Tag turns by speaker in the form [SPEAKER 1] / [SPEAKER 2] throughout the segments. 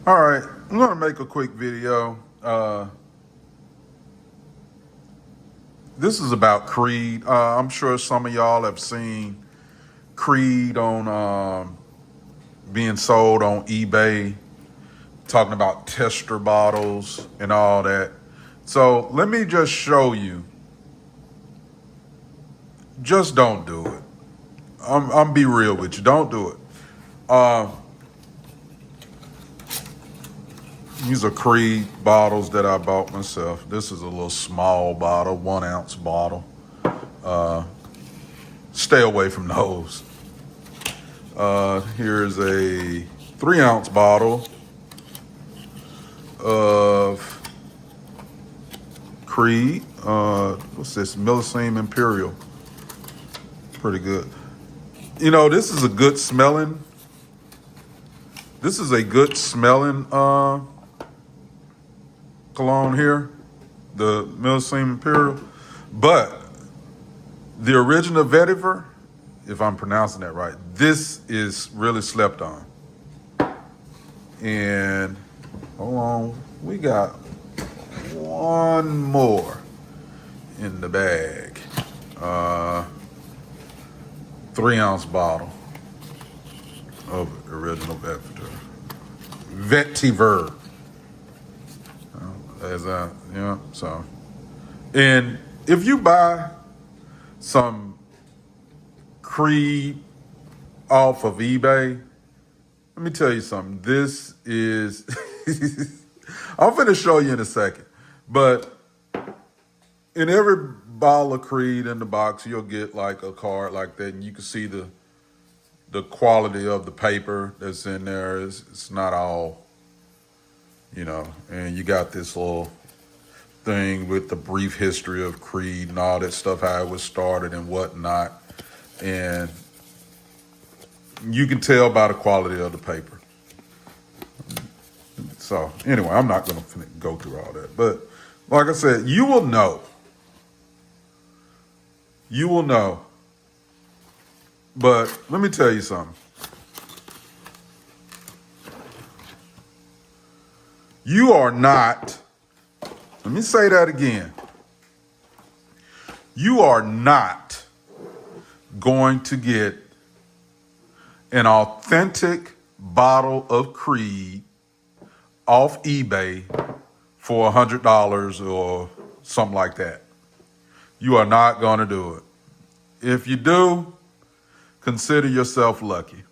[SPEAKER 1] All right, I'm gonna make a quick video. This is about Creed. I'm sure some of y'all have seen Creed on being sold on eBay, talking about tester bottles and all that. So let me just show you. Just don't do it. I'm be real with you. Don't do it. Uh, these are Creed bottles that I bought myself. This is a little small bottle, 1 ounce bottle. Stay away from those. Here's a 3 ounce bottle of Creed. What's this? Millicene Imperial. Pretty good. You know, this is a good smelling. This is a good smelling cologne here, the Millicene Imperial. But the original vetiver, if I'm pronouncing that right, this is really slept on. And hold on, we got one more in the bag. 3 ounce bottle of original vetiver. So, and if you buy some Creed off of eBay, let me tell you something. This is, I'm going to show you in a second, but in every bottle of Creed in the box, you'll get like a card like that, and you can see the quality of the paper that's in there. It's not all, and you got this little thing with the brief history of Creed and all that stuff, how it was started and whatnot. And you can tell by the quality of the paper. So anyway, I'm not going to go through all that. But like I said, you will know. You will know. But let me tell you something. You are not, let me say that again. You are not going to get an authentic bottle of Creed off eBay for $100 or something like that. You are not going to do it. If you do, consider yourself lucky.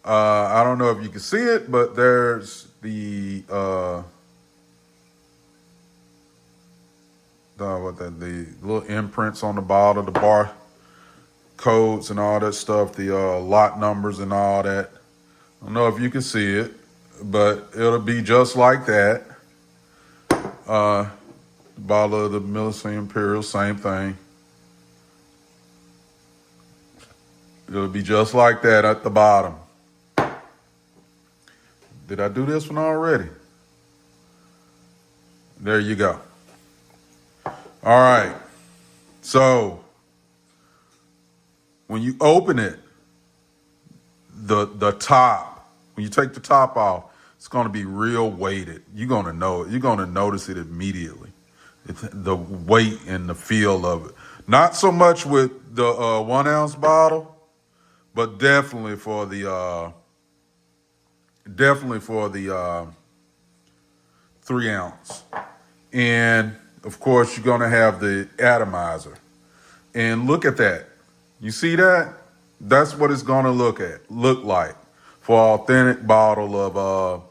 [SPEAKER 1] I don't know if you can see it, but there's the little imprints on the bottle, the bar codes and all that stuff, the lot numbers and all that. I don't know if you can see it, but it'll be just like that. Bottle of the Millicene Imperial, same thing. It'll be just like that at the bottom. Did I do this one already? There you go. All right. So when you open it, the top, when you take the top off, it's going to be real weighted. You're going to know it. You're going to notice it immediately. It's the weight and the feel of it. Not so much with the 1 ounce bottle, but definitely for the 3 ounce. And of course, you're going to have the atomizer. And look at that. You see that? That's what it's going to look like for an authentic bottle of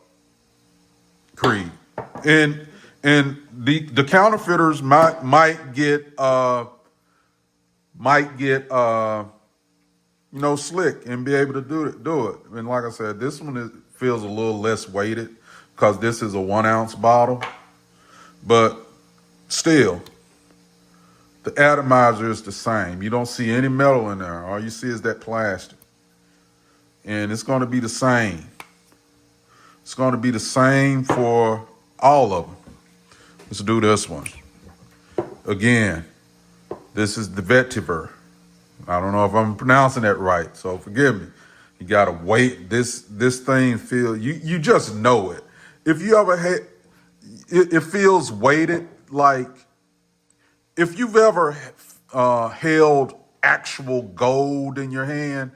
[SPEAKER 1] Creed. And the counterfeiters might get slick and be able to do it. And like I said, this one feels a little less weighted because this is a 1 ounce bottle. But still, the atomizer is the same. You don't see any metal in there. All you see is that plastic. And it's going to be the same. It's going to be the same for all of them. Let's do this one. Again, this is the vetiver. I don't know if I'm pronouncing that right, so forgive me. You gotta wait. This thing feel you just know it. If you ever had it feels weighted like if you've ever held actual gold in your hand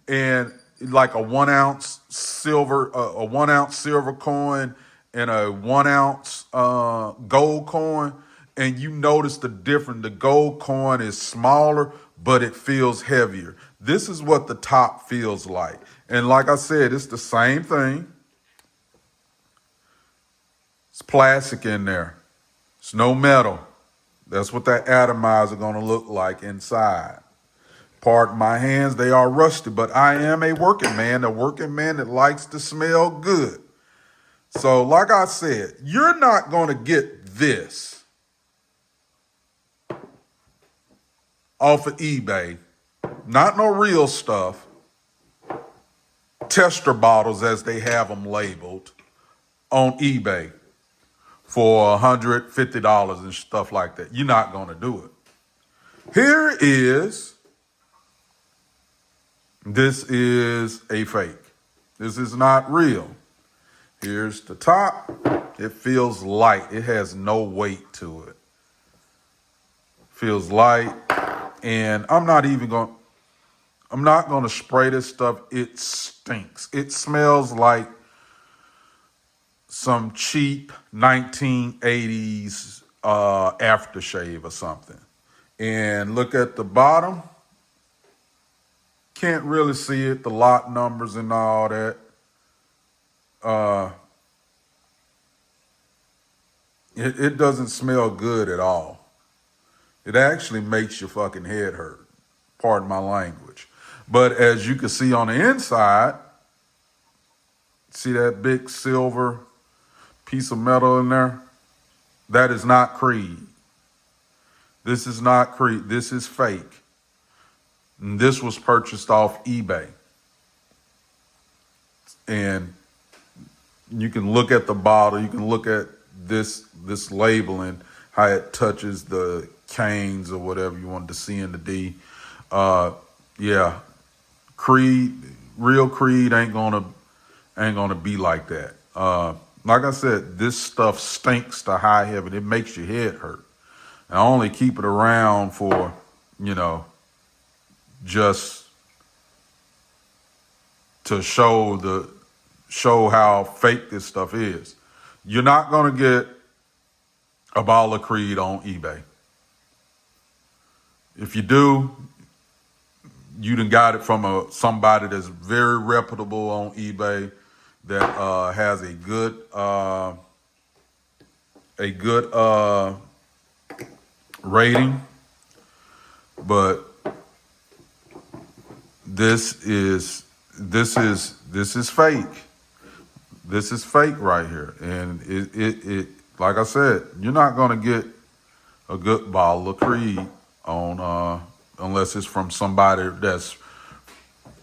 [SPEAKER 1] and like a 1 ounce silver, a 1 ounce silver coin and a 1 ounce gold coin, and you notice the difference. The gold coin is smaller, but it feels heavier. This is what the top feels like. And like I said, it's the same thing. It's plastic in there. It's no metal. That's what that atomizer is going to look like inside. Pardon my hands, they are rusty, but I am a working man that likes to smell good. So like I said, you're not going to get this off of eBay. Not no real stuff. Tester bottles as they have them labeled on eBay for $150 and stuff like that. You're not going to do it. This is a fake. This is not real. Here's the top. It feels light. It has no weight to it. Feels light. And I'm not going to spray this stuff. It stinks. It smells like some cheap 1980s aftershave or something. And look at the bottom. Can't really see it, the lot numbers and all that. It doesn't smell good at all. It actually makes your fucking head hurt. Pardon my language. But as you can see on the inside, see that big silver piece of metal in there? That is not Creed. This is not Creed. This is fake. And this was purchased off eBay. And you can look at the bottle. You can look at this labeling, how it touches the canes or whatever you wanted to see in the D. Yeah, Creed, real Creed ain't gonna be like that. Like I said, this stuff stinks to high heaven. It makes your head hurt. And I only keep it around for, just to show how fake this stuff is. You're not gonna get a bottle of Creed on eBay. If you do, you done got it from somebody that's very reputable on eBay that has a good rating. But this is fake. This is fake right here, and it like I said, you're not gonna get a good bottle of Creed on unless it's from somebody that's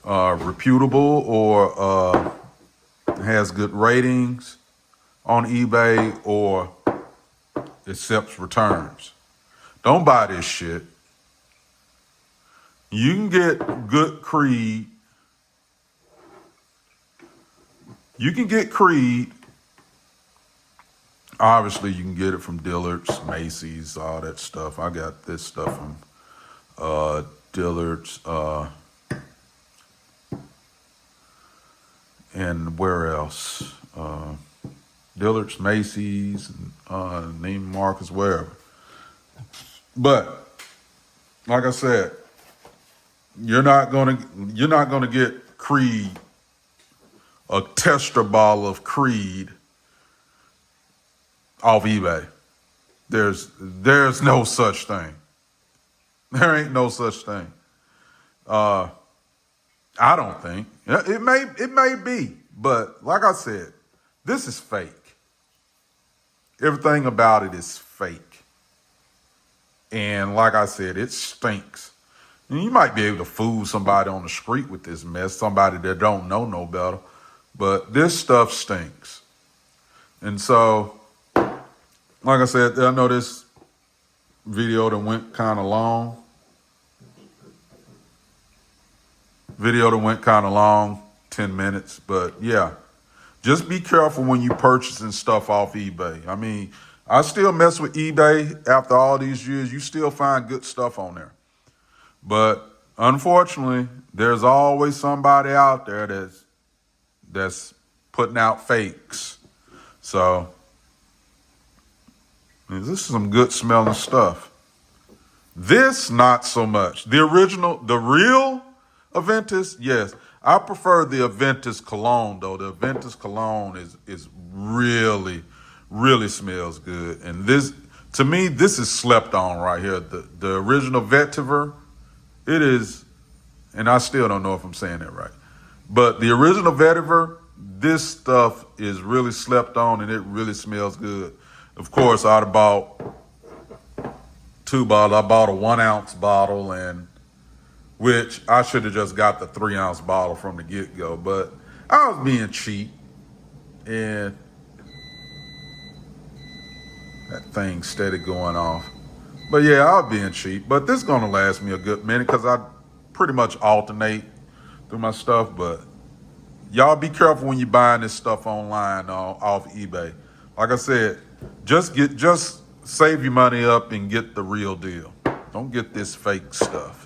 [SPEAKER 1] reputable or has good ratings on eBay or accepts returns. Don't buy this shit. You can get good Creed. You can get Creed. Obviously, you can get it from Dillard's, Macy's, all that stuff. I got this stuff from Dillard's, and where else? Dillard's, Macy's, Neiman Marcus, wherever. But like I said, you're not gonna get Creed, a tester bottle of Creed off eBay. There's no such thing. There ain't no such thing. I don't think. It may be, but like I said, this is fake. Everything about it is fake. And like I said, it stinks. And you might be able to fool somebody on the street with this mess, somebody that don't know no better. But this stuff stinks. And so, like I said, I know this video that went kind of long. 10 minutes. But yeah, just be careful when you purchasing stuff off eBay. I mean, I still mess with eBay after all these years. You still find good stuff on there. But unfortunately, there's always somebody out there that's putting out fakes. So this is some good smelling stuff. This, not so much. The real Aventus, yes. I prefer the Aventus cologne, though. The Aventus cologne is really, really smells good. And this, to me, this is slept on right here. The original Vetiver, it is, and I still don't know if I'm saying that right. But the original Vetiver, this stuff is really slept on and it really smells good. Of course, I'd have bought 2 bottles. I bought a 1 ounce bottle, and which I should have just got the 3 ounce bottle from the get go, but I was being cheap, and that thing steady going off. But yeah, I was being cheap. But this is gonna last me a good minute because I pretty much alternate through my stuff. But y'all be careful when you're buying this stuff online off eBay. Like I said, just save your money up and get the real deal. Don't get this fake stuff.